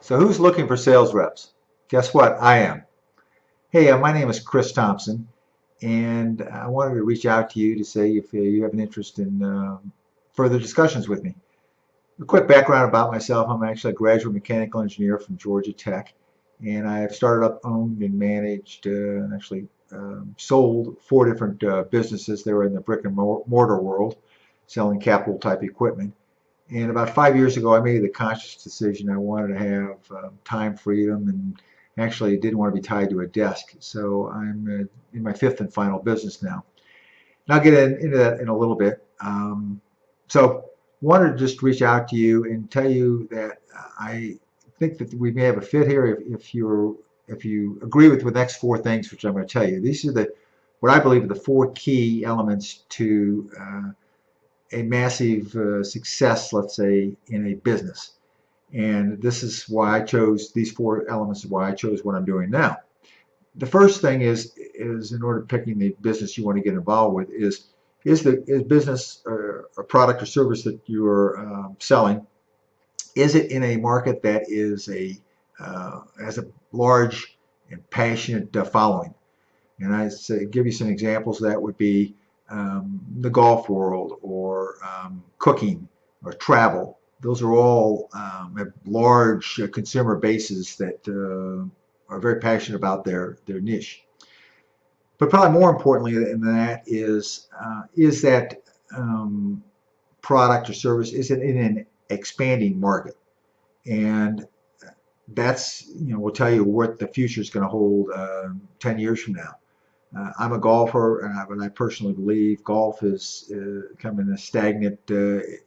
So who's looking for sales reps? Guess what? I am. Hey, my name is Chris Thompson, and I wanted to reach out to you to say if you have an interest in further discussions with me. A quick background about myself. I'm actually a graduate mechanical engineer from Georgia Tech, and I've started up, owned, and managed, and actually sold 4 different businesses. They were in the brick and mortar world, selling capital type equipment. And about 5 years ago, I made the conscious decision I wanted to have time freedom and actually didn't want to be tied to a desk. So I'm in my 5th and final business now. And I'll get into that in a little bit. So wanted to just reach out to you and tell you that I think that we may have a fit here if you agree with the next 4 things, which I'm going to tell you. These are what I believe are the 4 key elements to a massive success, let's say, in a business. And this is why I chose these 4 elements, why I chose what I'm doing now. The first thing is in order to picking the business you want to get involved with is business or a product or service that you're selling, is it in a market that is has a large and passionate following? And I say, give you some examples. That would be the golf world, or cooking, or travel. Those are all have large consumer bases that are very passionate about their niche. But probably more importantly than that is that product or service, is it in an expanding market? And that's, will tell you what the future is going to hold 10 years from now. I'm a golfer, and I personally believe golf is becoming a stagnant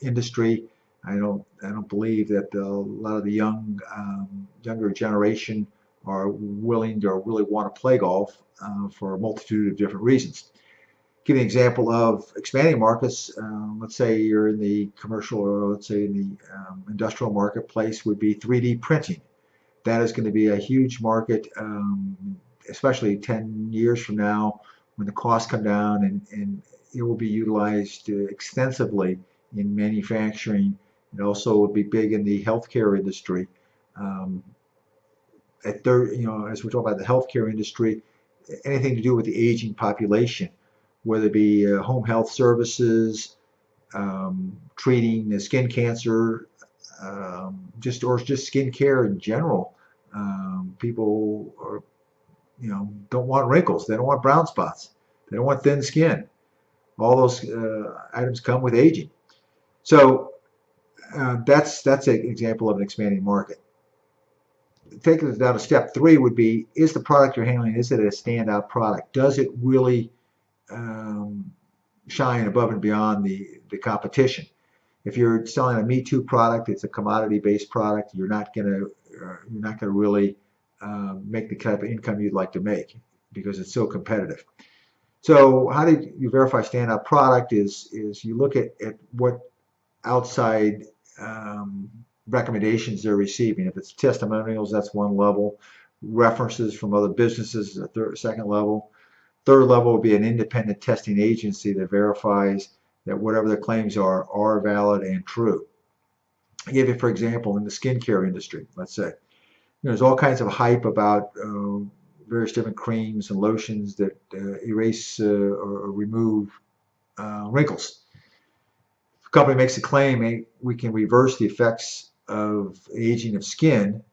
industry. I don't believe that a lot of the younger generation are willing or really want to play golf for a multitude of different reasons. Give an example of expanding markets. Let's say you're in the commercial, or let's say in the industrial marketplace, would be 3D printing. That is going to be a huge market, especially 10 years from now, when the costs come down, and it will be utilized extensively in manufacturing. It also will be big in the healthcare industry. As we talk about the healthcare industry, anything to do with the aging population, whether it be home health services, treating skin cancer, just skin care in general. People are, don't want wrinkles. They don't want brown spots. They don't want thin skin. All those items come with aging. So that's an example of an expanding market. Taking it down to step 3 would be, is the product you're handling, is it a standout product? Does it really shine above and beyond the competition? If you're selling a Me Too product, it's a commodity-based product, you're not going to really make the type of income you'd like to make because it's so competitive. So how do you verify standout product? Is you look at what outside recommendations they're receiving. If it's testimonials, that's one level. References from other businesses is a second level. Third level would be an independent testing agency that verifies that whatever the claims are valid and true. I give you, for example, in the skincare industry, let's say, there's all kinds of hype about various different creams and lotions that erase or remove wrinkles. If a company makes a claim, hey, we can reverse the effects of aging of skin,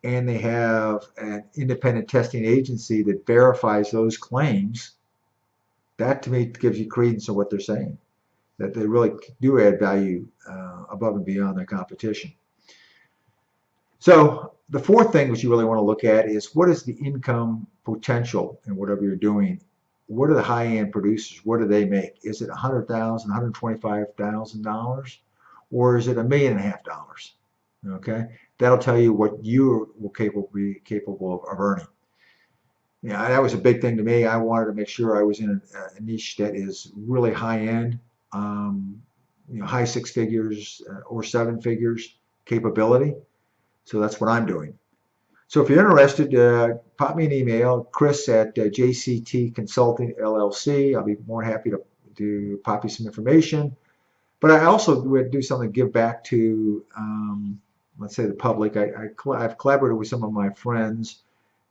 and they have an independent testing agency that verifies those claims, that to me gives you credence in what they're saying, that they really do add value above and beyond their competition. So the 4th thing which you really want to look at is, what is the income potential in whatever you're doing? What are the high-end producers? What do they make? Is it $100,000, $125,000, or is it $1.5 million? Okay, that'll tell you what you will be capable of earning. That was a big thing to me. I wanted to make sure I was in a niche that is really high-end, high 6 figures or 7 figures capability. So that's what I'm doing. So if you're interested, pop me an email, Chris at JCT Consulting LLC. I'll be more happy to pop you some information. But I also would do something to give back to let's say the public. I've collaborated with some of my friends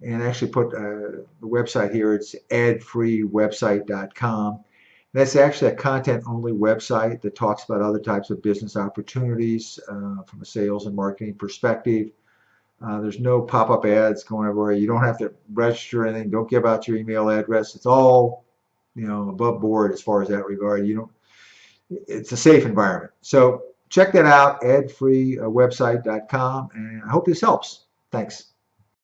and actually put the website here. It's adfreewebsite.com. That's actually a content-only website that talks about other types of business opportunities from a sales and marketing perspective. There's no pop-up ads going everywhere. You don't have to register anything. Don't give out your email address. It's all, above board as far as that regard. It's a safe environment. So check that out, adfreewebsite.com, and I hope this helps. Thanks.